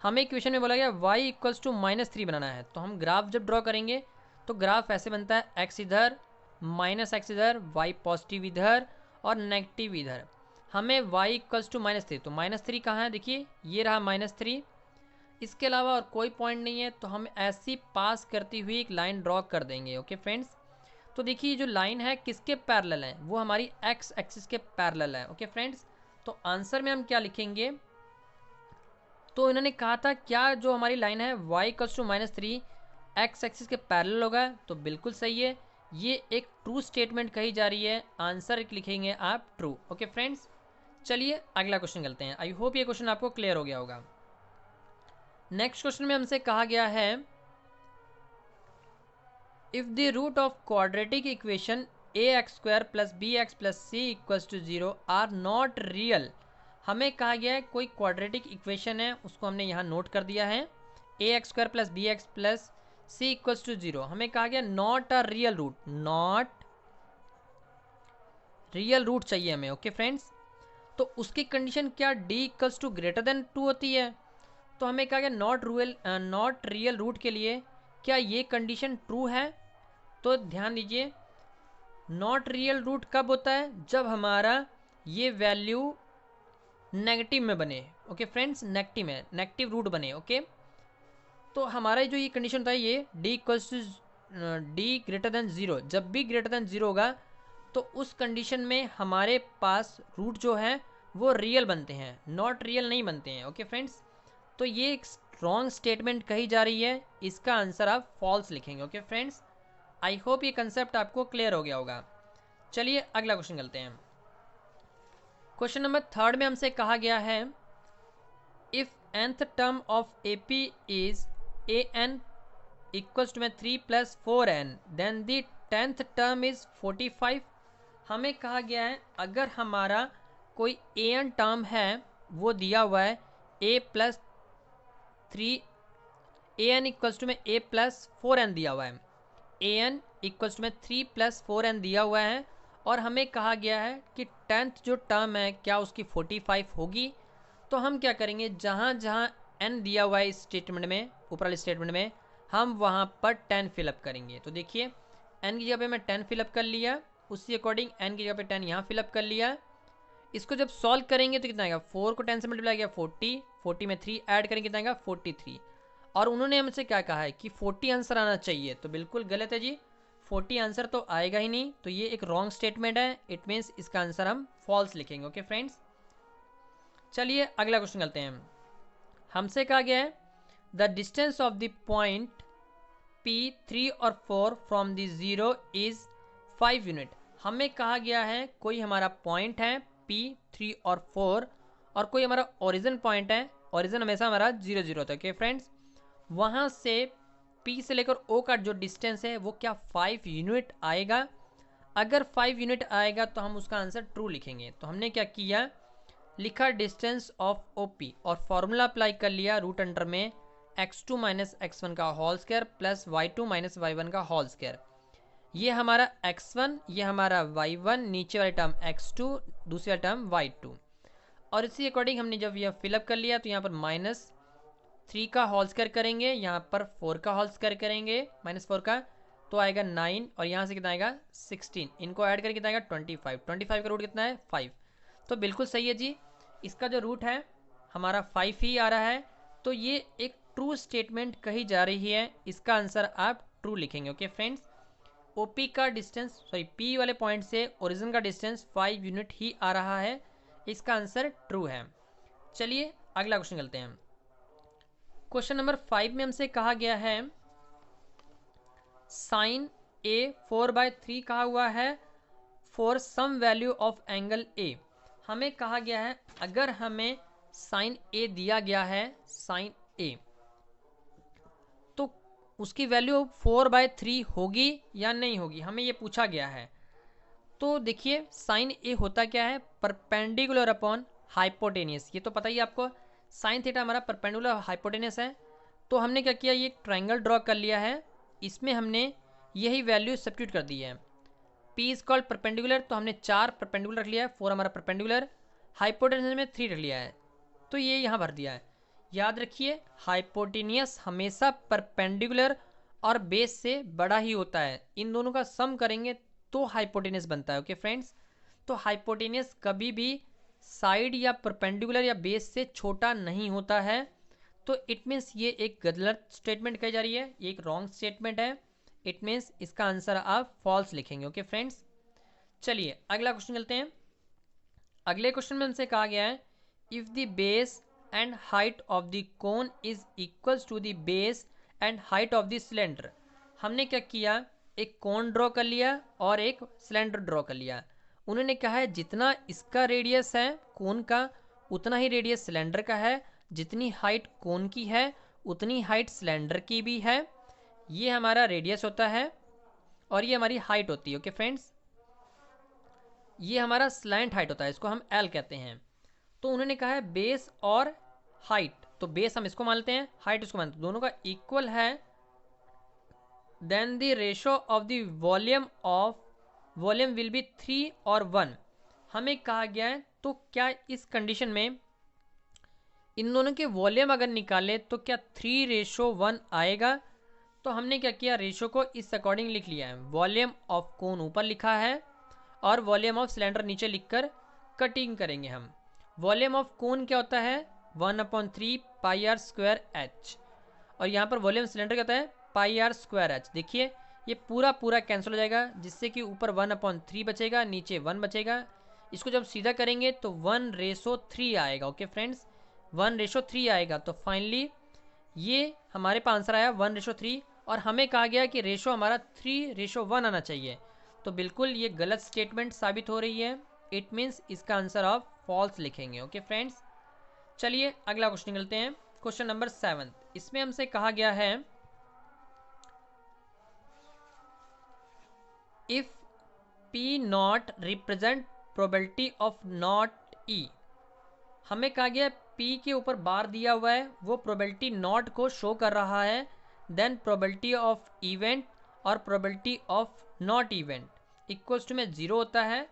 हमें इक्वेशन में बोला गया y इक्वल्स टू -3 बनाना है, तो हम ग्राफ जब ड्रॉ करेंगे तो ग्राफ ऐसे बनता है, x इधर -x इधर, y पॉजिटिव इधर और नेगेटिव इधर। हमें y इक्वल्स टू -3, तो -3 कहाँ है, देखिए ये रहा -3, इसके अलावा और कोई पॉइंट नहीं है, तो हम ऐसी पास करती हुई एक लाइन ड्रॉ कर देंगे। ओके फ्रेंड्स, तो देखिए जो लाइन है किसके पैरेलल है, वो हमारी x एक्सिस के पैरेलल है। ओके फ्रेंड्स, तो आंसर में हम क्या लिखेंगे, तो इन्होंने कहा था क्या जो हमारी लाइन है y equals to -3 x axis के पैरेलल होगा, तो बिल्कुल सही है, ये एक ट्रू स्टेटमेंट कही जा रही है, आंसर लिखेंगे आप ट्रू। ओके फ्रेंड्स, चलिए अगला क्वेश्चन करते हैं। आई होप ये क्वेश्चन आपको क्लियर हो गया होगा। नेक्स्ट क्वेश्चन में हमसे कहा गया है if the root of quadratic equation ax² + bx + c = 0 are not real. हमें कहा गया है कोई क्वाड्रेटिक इक्वेशन है, उसको हमने यहाँ नोट कर दिया है, ax² + bx + c = 0। हमें कहा गया not a real root, not real root चाहिए हमें। ओके फ्रेंड्स, तो उसकी कंडीशन क्या d = > 2 होती है, तो हमें कहा गया नॉट रियल रूट के लिए क्या ये कंडीशन ट्रू है। तो ध्यान दीजिए नॉट रियल रूट कब होता है, जब हमारा ये वैल्यू नेगेटिव में बने। ओके फ्रेंड्स, नेगेटिव में, नेगेटिव रूट बने। ओके, तो हमारा जो ये कंडीशन होता है ये d > 0, जब भी > 0 होगा तो उस कंडीशन में हमारे पास रूट जो है वो रियल बनते हैं, नॉट रियल नहीं बनते हैं। ओके फ्रेंड्स, तो ये एक रॉन्ग स्टेटमेंट कही जा रही है, इसका आंसर आप फॉल्स लिखेंगे। ओके फ्रेंड्स, आई होप ये कंसेप्ट आपको क्लियर हो गया होगा। चलिए अगला क्वेश्चन करते हैं। क्वेश्चन नंबर 3 में हमसे कहा गया है if nth term of AP is an equals to 3 + 4n then the 10th term is 45। हमें कहा गया है अगर हमारा कोई an टर्म है वो दिया हुआ है a + 3 an equals to a + 4n दिया हुआ है, an इक्वल्स टू 3 + 4n दिया हुआ है, और हमें कहा गया है कि 10th जो टर्म है क्या उसकी 45 होगी। तो हम क्या करेंगे, जहाँ जहाँ n दिया हुआ है इस स्टेटमेंट में, ऊपर वाले स्टेटमेंट में, हम वहाँ पर 10 फिलअप करेंगे। तो देखिए n की जगह पे मैं 10 फिलअप कर लिया, उसी अकॉर्डिंग n की जगह पे 10 यहाँ फिलअप कर लिया। इसको जब सॉल्व करेंगे तो कितना आएगा, 4 को 10 से मल्टीप्लाई किया 40, 40 में 3 ऐड करेंगे कितना आएगा 43। और उन्होंने हमसे क्या कहा है कि 40 आंसर आना चाहिए, तो बिल्कुल गलत है जी, 40 आंसर तो आएगा ही नहीं, तो ये एक रॉन्ग स्टेटमेंट है, इट मीन्स इसका आंसर हम फॉल्स लिखेंगे। ओके फ्रेंड्स, चलिए अगला क्वेश्चन करते हैं। हमसे कहा गया है the distance of the point P 3 और 4 फ्रॉम द 0 इज 5 यूनिट। हमें कहा गया है कोई हमारा पॉइंट है P 3 और 4 और कोई हमारा ओरिजिन पॉइंट है, ओरिजिन हमेशा हमारा 0 0 होता है। ओके फ्रेंड्स, वहाँ से P से लेकर O का जो डिस्टेंस है वो क्या 5 यूनिट आएगा। अगर 5 यूनिट आएगा तो हम उसका आंसर ट्रू लिखेंगे। तो हमने क्या किया, लिखा डिस्टेंस ऑफ OP और फॉर्मूला अप्लाई कर लिया रूट अंडर में x2 - x1 का whole square plus y2 - y1 का होल स्क्वायर। ये हमारा x1, ये हमारा y1, नीचे वाली टर्म x2, दूसरी वाली टर्म y2, और इसी अकॉर्डिंग हमने जब यह फिलअप कर लिया तो यहाँ पर -3 का होल स्क्वायर करेंगे, यहाँ पर 4 का होल स्क्वायर करेंगे, -4 का, तो आएगा 9, और यहाँ से कितना आएगा 16, इनको ऐड करके कितना आएगा 25, 25 का रूट कितना है 5। तो बिल्कुल सही है जी, इसका जो रूट है हमारा 5 ही आ रहा है, तो ये एक ट्रू स्टेटमेंट कही जा रही है, इसका आंसर आप ट्रू लिखेंगे। ओके फ्रेंड्स, OP का डिस्टेंस, सॉरी P वाले पॉइंट से ओरिजिन का डिस्टेंस 5 यूनिट ही आ रहा है, इसका आंसर ट्रू है। चलिए अगला क्वेश्चन करते हैं। क्वेश्चन नंबर 5 में हमसे कहा गया है साइन A 4/3 कहा हुआ है for some value of angle A। हमें कहा गया है अगर हमें साइन A दिया गया है, साइन A, तो उसकी वैल्यू 4/3 होगी या नहीं होगी, हमें ये पूछा गया है। तो देखिए साइन ए होता क्या है, परपेंडिकुलर अपॉन हाइपोटेनियस, ये तो पता ही आपको, साइन थीटा हमारा परपेंडिकुलर हाइपोटेनियस है। तो हमने क्या किया, ये एक ट्राइंगल ड्रॉ कर लिया है, इसमें हमने यही वैल्यू सब्स्टिट्यूट कर दी है। P इज कॉल्ड परपेंडिकुलर, तो हमने 4 परपेंडिकुलर रख लिया है, 4 हमारा परपेंडिकुलर, हाइपोटेनियस में 3 रख लिया है, तो ये यहाँ भर दिया है। याद रखिए हाइपोटेनियस हमेशा परपेंडिकुलर और बेस से बड़ा ही होता है, इन दोनों का सम करेंगे तो हाइपोटेनियस बनता है। ओके फ्रेंड्स, तो हाइपोटेनियस कभी भी साइड या परपेंडिकुलर या बेस से छोटा नहीं होता है। तो इट मीन्स ये एक गलत स्टेटमेंट कही जा रही है, ये एक रॉन्ग स्टेटमेंट है। इट मीन्स इसका आंसर आप फॉल्स लिखेंगे। ओके फ्रेंड्स, चलिए अगला क्वेश्चन चलते हैं। अगले क्वेश्चन में हमसे कहा गया है if the base and height of the cone is equals to the base and height of the cylinder. हमने क्या किया, एक कोन ड्रॉ कर लिया और एक सिलेंडर ड्रॉ कर लिया। उन्होंने कहा है जितना इसका रेडियस है कोन का उतना ही रेडियस सिलेंडर का है, जितनी हाइट कोन की है उतनी हाइट सिलेंडर की भी है। ये हमारा रेडियस होता है और ये हमारी हाइट होती है। ओके फ्रेंड्स, ये हमारा स्लैंट हाइट होता है, इसको हम एल कहते हैं। तो उन्होंने कहा है बेस और हाइट, तो बेस हम इसको मानते हैं, हाइट इसको मानते हैं, दोनों का इक्वल है, then the ratio of the volume will be 3 और 1 हमें कहा गया है। तो क्या इस कंडीशन में इन दोनों के वॉल्यूम अगर निकाले तो क्या 3:1 आएगा। तो हमने क्या किया, रेशो को इस अकॉर्डिंग लिख लिया है, वॉल्यूम ऑफ कोन ऊपर लिखा है और वॉल्यूम ऑफ सिलेंडर नीचे लिखकर कटिंग करेंगे हम। वॉल्यूम ऑफ कोन क्या होता है 1/3 πr² h, और यहाँ पर वॉल्यूम सिलेंडर क्या होता है πr² h। देखिए ये पूरा कैंसिल हो जाएगा, जिससे कि ऊपर 1/3 बचेगा, नीचे 1 बचेगा। इसको जब सीधा करेंगे तो 1:3 आएगा। ओके फ्रेंड्स, 1:3 आएगा। तो फाइनली ये हमारे पास आंसर आया 1:3, और हमें कहा गया कि रेशो हमारा 3:1 आना चाहिए। तो बिल्कुल ये गलत स्टेटमेंट साबित हो रही है। इट मीन्स इसका आंसर आप फॉल्स लिखेंगे। ओके फ्रेंड्स, चलिए अगला क्वेश्चन निकलते हैं, क्वेश्चन नंबर 7। इसमें हमसे कहा गया है if P not represent probability of not E। हमें कहा गया P के ऊपर बार दिया हुआ है, वो प्रोबेबिलिटी नॉट को शो कर रहा है, देन प्रोबेबिलिटी ऑफ इवेंट और probability of not event equals to में 0 होता है।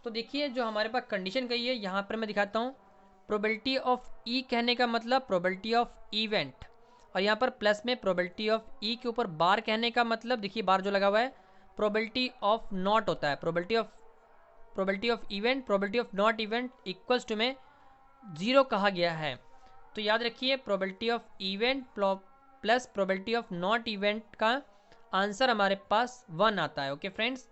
तो देखिए जो हमारे पास कंडीशन कही है यहाँ पर मैं दिखाता हूँ, प्रोबेबिलिटी ऑफ E कहने का मतलब प्रोबेबिलिटी ऑफ इवेंट, और यहाँ पर प्लस में प्रोबेबिलिटी ऑफ E के ऊपर बार कहने का मतलब, देखिए बार जो लगा हुआ है, प्रोबेबिलिटी ऑफ नॉट होता है, probability of event, probability of not event equals to में 0 कहा गया है। तो याद रखिए probability of event plus probability of not event का आंसर हमारे पास 1 आता है। ओके फ्रेंड्स,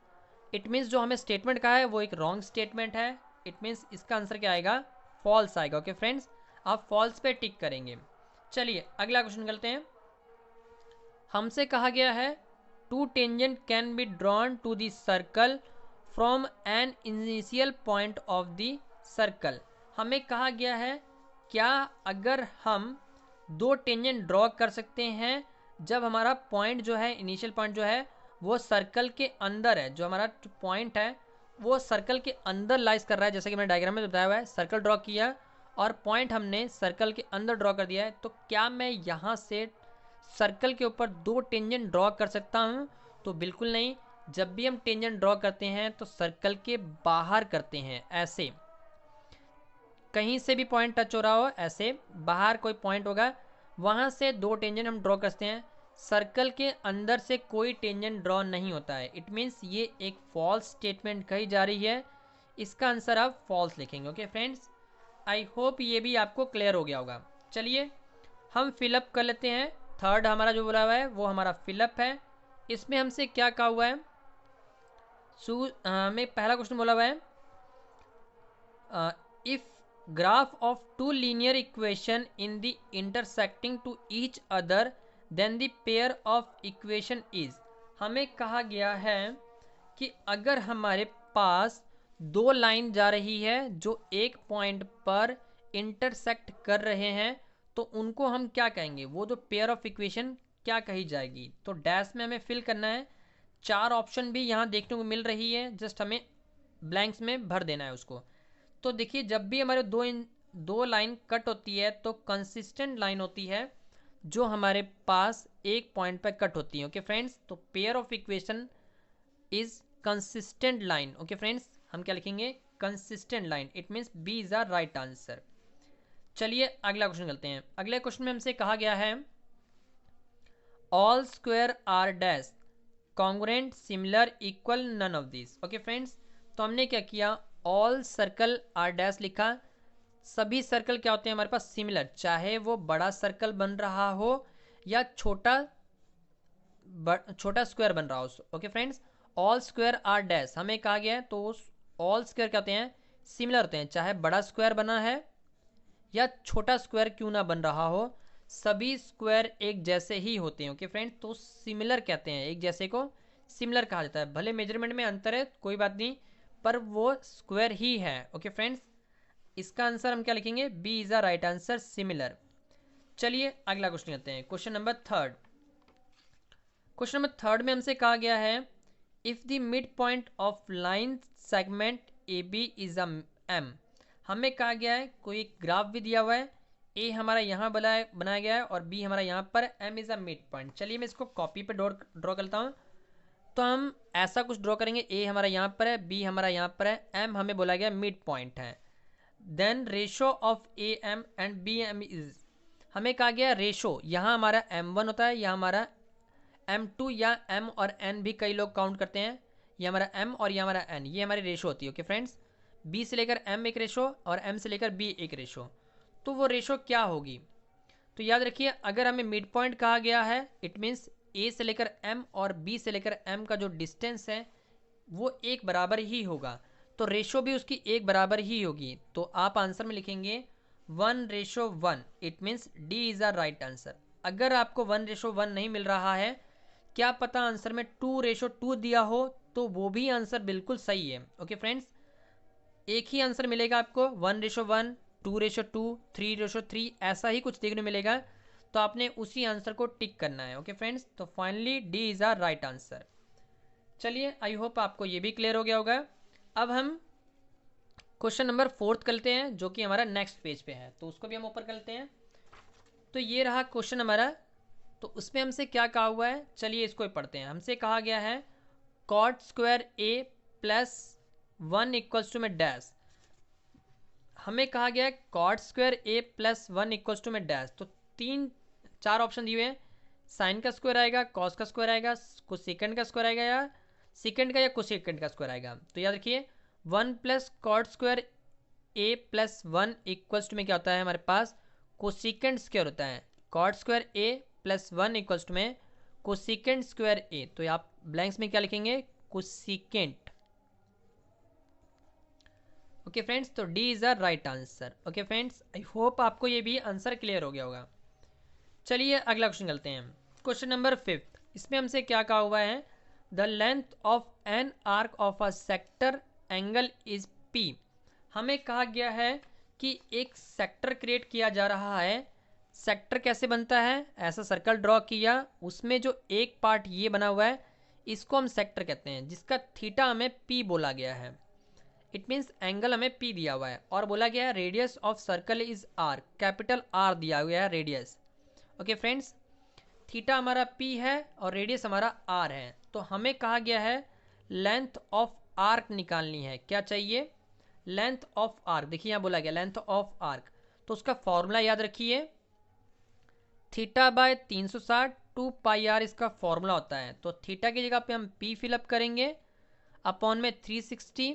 इट मीन्स जो हमें स्टेटमेंट कहा है वो एक रॉन्ग स्टेटमेंट है। इट मीन्स इसका आंसर क्या आएगा, फॉल्स आएगा। ओके फ्रेंड्स, आप फॉल्स पे टिक करेंगे। चलिए अगला क्वेश्चन निकलते हैं। हमसे कहा गया है 2 tangent can be drawn to the circle from an initial point of the circle. हमें कहा गया है क्या अगर हम 2 टेंजेंट ड्रॉ कर सकते हैं जब हमारा पॉइंट जो है, इनिशियल पॉइंट जो है वो सर्कल के अंदर है, जो हमारा पॉइंट है वो सर्कल के अंदर लाइज कर रहा है, जैसे कि मैंने डायग्राम में बताया हुआ है, सर्कल ड्रॉ किया और पॉइंट हमने सर्कल के अंदर ड्रॉ कर दिया है। तो क्या मैं यहाँ से सर्कल के ऊपर 2 टेंजेंट ड्रॉ कर सकता हूँ? तो बिल्कुल नहीं। जब भी हम टेंजेंट ड्रॉ करते हैं तो सर्कल के बाहर करते हैं, ऐसे कहीं से भी पॉइंट टच हो रहा हो, ऐसे बाहर कोई पॉइंट होगा वहाँ से 2 टेंजेंट हम ड्रॉ करते हैं, सर्कल के अंदर से कोई टेंजेंट ड्रॉ नहीं होता है। इट मीन्स ये एक फॉल्स स्टेटमेंट कही जा रही है, इसका आंसर आप फॉल्स लिखेंगे। ओके फ्रेंड्स, आई होप ये भी आपको क्लियर हो गया होगा। चलिए हम फिलअप कर लेते हैं। थर्ड हमारा जो बोला हुआ है वो हमारा फिलअप है। इसमें हमसे क्या कहा हुआ है, हमें पहला क्वेश्चन बोला हुआ है if graph of 2 linear equation in the intersecting to each other then the pair of equation is. हमें कहा गया है कि अगर हमारे पास 2 लाइन जा रही है जो एक पॉइंट पर इंटरसेक्ट कर रहे हैं तो उनको हम क्या कहेंगे, वो जो पेयर ऑफ इक्वेशन क्या कही जाएगी। तो डैश में हमें फिल करना है। 4 ऑप्शन भी यहाँ देखने को मिल रही है, जस्ट हमें ब्लैंक्स में भर देना है उसको। तो देखिए जब भी हमारे दो लाइन कट होती है तो कंसिस्टेंट लाइन होती है जो हमारे पास एक पॉइंट पर कट होती है। ओके फ्रेंड्स, तो pair of equation is consistent line. Okay friends, हम क्या लिखेंगे, consistent line, it means B is the right answer. चलिए अगला क्वेश्चन करते हैं। अगले क्वेश्चन में हमसे कहा गया है all square are dash congruent similar equal none of this. Okay friends, तो हमने क्या किया, ऑल सर्कल आर डैश लिखा। सभी सर्कल क्या होते हैं हमारे पास, सिमिलर, चाहे वो बड़ा सर्कल बन रहा हो या छोटा स्क्वायर बन रहा हो। Okay friends, all square are dash हमें कहा गया है, तो ऑल स्क्वायर क्या होते हैं, सिमिलर होते हैं, चाहे बड़ा स्क्वायर बना है या छोटा स्क्वायर क्यों ना बन रहा हो, सभी स्क्वायर एक जैसे ही होते हैं। ओके फ्रेंड्स, तो सिमिलर कहते हैं, एक जैसे को सिमिलर कहा जाता है। भले मेजरमेंट में अंतर है कोई बात नहीं, पर वो स्क्वायर ही है। ओके फ्रेंड्स, इसका आंसर हम क्या लिखेंगे, B is the right answer, similar. चलिए अगला क्वेश्चन करते हैं, question number third. Question number third में हमसे कहा गया है if the mid point of line segment A B is a M. हमें कहा गया है कोई ग्राफ भी दिया हुआ है, ए हमारा यहाँ बनाया गया है और बी हमारा यहाँ पर, M is a mid point. चलिए मैं इसको कॉपी पे ड्रॉ करता हूँ। तो हम ऐसा कुछ ड्रॉ करेंगे, ए हमारा यहाँ पर है, बी हमारा यहाँ पर है, एम हमें बोला गया मिड पॉइंट है। Then ratio of A M and B M is, हमें कहा गया रेशो, यहाँ हमारा m1 होता है, यहाँ हमारा m2 या m और n भी कई लोग काउंट करते हैं, ये हमारा m और ये हमारा n, ये हमारी रेशो होती है। ओके फ्रेंड्स, b से लेकर m एक रेशो और m से लेकर b एक रेशो। तो वो रेशो क्या होगी, तो याद रखिए अगर हमें मिड पॉइंट कहा गया है इट मीन्स a से लेकर m और b से लेकर m का जो डिस्टेंस है वो एक बराबर ही होगा, तो रेशो भी उसकी एक बराबर ही होगी। तो आप आंसर में लिखेंगे 1:1, it means D is the right answer. अगर आपको 1:1 नहीं मिल रहा है, क्या पता आंसर में 2:2 दिया हो, तो वो भी आंसर बिल्कुल सही है। ओके फ्रेंड्स, एक ही आंसर मिलेगा आपको 1:1, 2:2, 3:3, ऐसा ही कुछ देखने मिलेगा, तो आपने उसी आंसर को टिक करना है। ओके फ्रेंड्स, तो finally D is the right answer. चलिए आई होप आपको ये भी क्लियर हो गया होगा। अब हम क्वेश्चन नंबर फोर्थ करते हैं जो कि हमारा नेक्स्ट पेज पे है, तो उसको भी हम ऊपर करते हैं। तो ये रहा क्वेश्चन हमारा, तो उसमें हमसे क्या कहा हुआ है, चलिए इसको ही पढ़ते हैं। हमसे कहा गया है cot square A plus 1 equals to में डैश। हमें कहा गया है cot square A plus 1 equals to में डैश। तो 4 ऑप्शन दिए हुए हैं, साइन का स्क्वायर आएगा, कॉस का स्क्वायर आएगा, कोसेकेंड का स्क्वायर आएगा, या सेकेंड का या कोसेकेंड का स्क्वायर आएगा। तो याद रखिए 1 plus cot square A plus 1 equals to में क्या होता है हमारे पास, कोसेकेंड स्क्वायर होता है। Cot square A plus 1 equals to में कोसेकेंड स्क्वायर ए, तो आप ब्लैंक्स में क्या लिखेंगे, कोसेकेंट। ओके फ्रेंड्स, तो D is the right answer. Okay friends, I hope आपको ये भी आंसर क्लियर हो गया होगा। चलिए अगला क्वेश्चन करते हैं, क्वेश्चन नंबर 5। इसमें हमसे क्या कहा हुआ है, the length of an arc of a sector angle is P. हमें कहा गया है कि एक सेक्टर क्रिएट किया जा रहा है। सेक्टर कैसे बनता है, ऐसा सर्कल ड्रॉ किया, उसमें जो एक पार्ट ये बना हुआ है इसको हम सेक्टर कहते हैं, जिसका थीटा हमें पी बोला गया है। इट मीन्स एंगल हमें पी दिया हुआ है और बोला गया है radius of circle is R, capital R दिया हुआ है रेडियस। ओके फ्रेंड्स, थीटा हमारा पी है और रेडियस हमारा आर है। तो हमें कहा गया है लेंथ ऑफ आर्क निकालनी है। क्या चाहिए, लेंथ ऑफ आर्क। देखिए यहाँ बोला गया लेंथ ऑफ आर्क, तो उसका फॉर्मूला याद रखिए, थीटा बाय 360 2 पाई आर इसका फॉर्मूला होता है। तो थीटा की जगह पे हम पी फिलअप करेंगे अपॉन में 360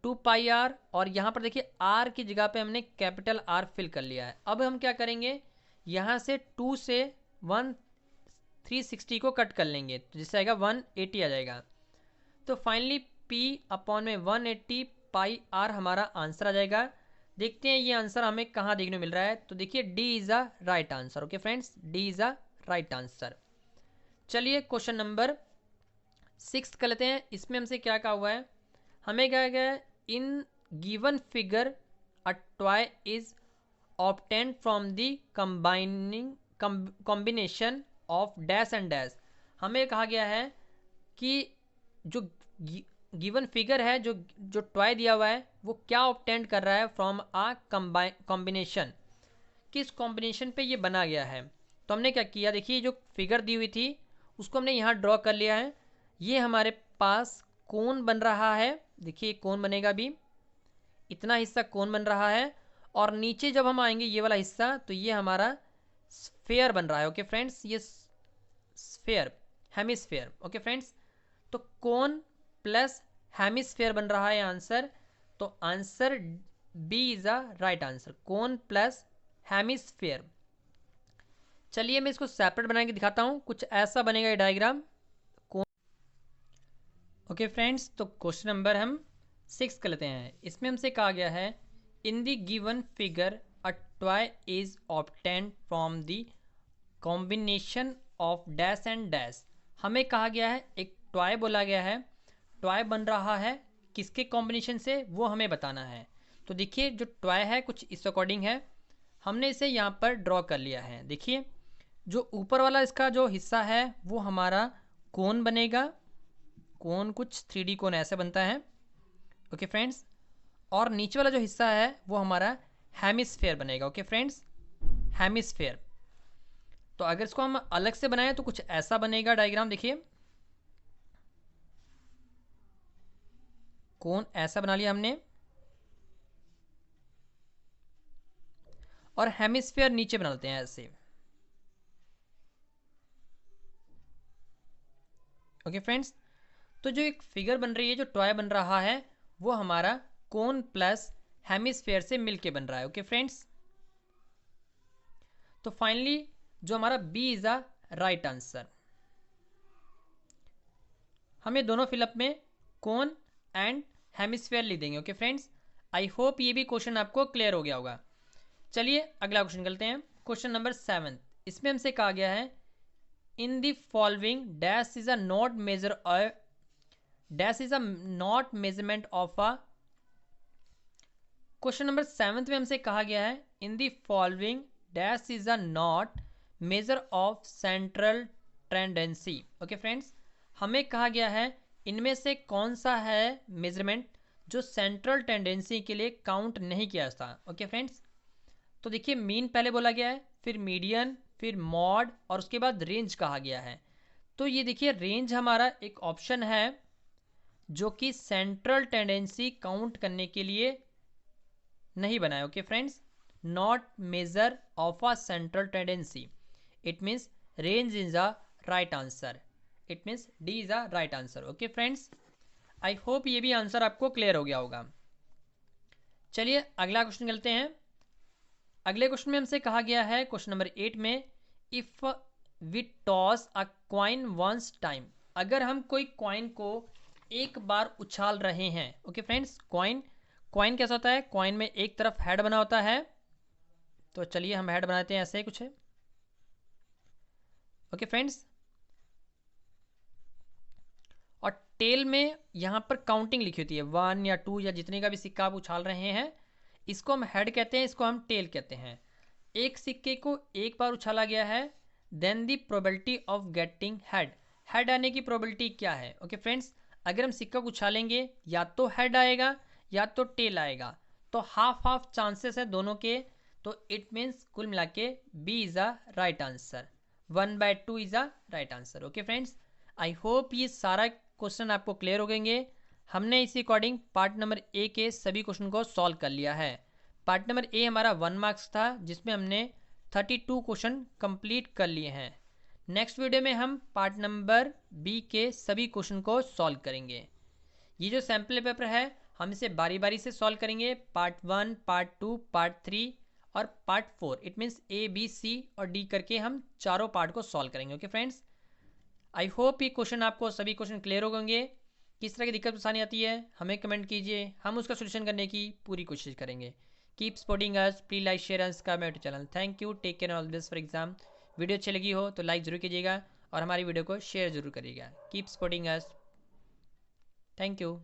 2 पाई आर, और यहाँ पर देखिए आर की जगह पे हमने कैपिटल आर फिल कर लिया है। अब हम क्या करेंगे, यहाँ से 2 से 360 को कट कर लेंगे, तो जिससे आएगा 180 आ जाएगा। तो फाइनली p अपॉन में 180 पाई आर हमारा आंसर आ जाएगा। देखते हैं ये आंसर हमें कहाँ देखने को मिल रहा है, तो देखिए D is a right answer. Okay friends, D is a right answer. चलिए क्वेश्चन नंबर 6 कर लेते हैं। इसमें हमसे क्या कहा हुआ है, हमें कहा गया है in given figure a toy is obtained from the combination of dash and dash. हमें कहा गया है कि जो गिवन फिगर है, जो जो टॉय दिया हुआ है वो क्या ऑब्टेंड कर रहा है फ्रॉम अ कॉम्बिनेशन, किस कॉम्बिनेशन पे ये बना गया है। तो हमने क्या किया, देखिए जो फिगर दी हुई थी उसको हमने यहाँ ड्रॉ कर लिया है। ये हमारे पास कोन बन रहा है, देखिए कोन बनेगा भी, इतना हिस्सा कोन बन रहा है, और नीचे जब हम आएंगे ये वाला हिस्सा तो ये हमारा स्फेयर बन रहा है। ओके फ्रेंड्स, ये स्फेयर, हेमिस्फेयर। ओके फ्रेंड्स, तो कोन प्लस हेमिस्फेयर बन रहा है आंसर। तो answer B is a right answer, cone plus hemisphere. चलिए मैं इसको सेपरेट बना के दिखाता हूँ, कुछ ऐसा बनेगा ये डायग्राम। ओके फ्रेंड्स, तो क्वेश्चन नंबर हम 6 कर लेते हैं। इसमें हमसे कहा गया है in the given figure a toy is obtained from the combination of dash and dash. हमें कहा गया है एक टॉय बोला गया है, टॉय बन रहा है किसके कॉम्बिनेशन से वो हमें बताना है। तो देखिए जो टॉय है कुछ इस अकॉर्डिंग है, हमने इसे यहाँ पर ड्रॉ कर लिया है। देखिए जो ऊपर वाला इसका जो हिस्सा है वो हमारा कोन बनेगा, कोन कुछ 3D कोन ऐसे बनता है। ओके फ्रेंड्स, और नीचे वाला जो हिस्सा है वो हमारा हेमिस्फेयर बनेगा। Okay friends, hemisphere. तो अगर इसको हम अलग से बनाएं तो कुछ ऐसा बनेगा डायग्राम। देखिए कोन ऐसा बना लिया हमने, और हेमिस्फेयर नीचे बना लेते हैं ऐसे। ओके फ्रेंड्स, तो जो एक फिगर बन रही है, जो टॉय बन रहा है वो हमारा कोन प्लस हेमिस्फेयर से मिलके बन रहा है। ओके फ्रेंड्स, तो फाइनली जो हमारा B is a right answer. हमें दोनों फिलअप में कोन एंड हेमिस्फेयर लिख देंगे। ओके फ्रेंड्स, आई होप ये भी क्वेश्चन आपको क्लियर हो गया होगा। चलिए अगला क्वेश्चन करते हैं, क्वेश्चन नंबर 7। इसमें हमसे कहा गया है in the following dash is a not measure dash is a not measurement of a. Question number 7 में हमसे कहा गया है in the following dash is a not measure of central tendency. Okay friends, हमें कहा गया है इनमें से कौन सा है मेजरमेंट जो सेंट्रल टेंडेंसी के लिए काउंट नहीं किया जाता। ओके फ्रेंड्स, तो देखिए मीन पहले बोला गया है, फिर मीडियन, फिर मॉड, और उसके बाद रेंज कहा गया है। तो ये देखिए रेंज हमारा एक ऑप्शन है जो कि सेंट्रल टेंडेंसी काउंट करने के लिए नहीं बनाए। Okay friends, not measure of a central tendency, it means range is a right answer, it means D is a right answer. Okay friends, I hope ये भी आंसर आपको क्लियर हो गया होगा। चलिए अगला क्वेश्चन चलते हैं। अगले क्वेश्चन में हमसे कहा गया है क्वेश्चन नंबर 8 में if we toss a coin once time. अगर हम कोई क्वाइन को एक बार उछाल रहे हैं। ओके फ्रेंड्स, क्वाइन क्वाइन कैसा होता है, क्वाइन में एक तरफ हेड बना होता है, तो चलिए हम हेड बनाते हैं, ऐसे ही कुछ है। ओके फ्रेंड्स, और टेल में यहाँ पर काउंटिंग लिखी होती है 1 या 2 या जितने का भी सिक्का आप उछाल रहे हैं, इसको हम हेड कहते हैं, इसको हम टेल कहते हैं। एक सिक्के को एक बार उछाला गया है, then the probability of getting head, head आने की प्रोबेबिलिटी क्या है। ओके फ्रेंड्स, अगर हम सिक्का को उछालेंगे या तो हेड आएगा या तो टेल आएगा, तो हाफ हाफ चांसेस है दोनों के। तो इट मीन्स कुल मिला के B is a right answer, 1/2 is a right answer. Okay friends, I hope ये सारा क्वेश्चन आपको क्लियर हो गएंगे। हमने इसी अकॉर्डिंग पार्ट नंबर ए के सभी क्वेश्चन को सॉल्व कर लिया है। पार्ट नंबर ए हमारा 1 मार्क्स था जिसमें हमने 32 क्वेश्चन कंप्लीट कर लिए हैं। नेक्स्ट वीडियो में हम पार्ट नंबर बी के सभी क्वेश्चन को सॉल्व करेंगे। ये जो सैम्पल पेपर है हम इसे बारी बारी से सॉल्व करेंगे, पार्ट 1, पार्ट 2, पार्ट 3 और part 4। It means A B C और डी करके हम चारों पार्ट को सॉल्व करेंगे। ओके फ्रेंड्स, आई होप ये क्वेश्चन आपको सभी क्वेश्चन क्लियर हो गएंगे। किस तरह की दिक्कत परेशानी आती है हमें कमेंट कीजिए, हम उसका सोल्यूशन करने की पूरी कोशिश करेंगे। Keep supporting us, please like share us का मेरे चैनल। Thank you, take care, all the best for exam. Video अच्छी लगी हो तो लाइक जरूर कीजिएगा और हमारी वीडियो को शेयर जरूर करिएगा। Keep supporting us, thank you.